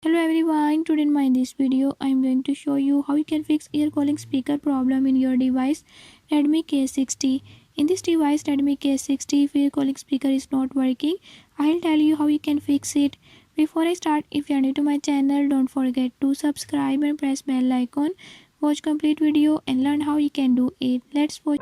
Hello everyone, today in this video I am going to show you how you can fix ear calling speaker problem in your device Redmi K60. In this device Redmi K60 if ear calling speaker is not working, I'll tell you how you can fix it. Before I start, if you are new to my channel, don't forget to subscribe and press bell icon. Watch complete video and learn how you can do it. Let's watch.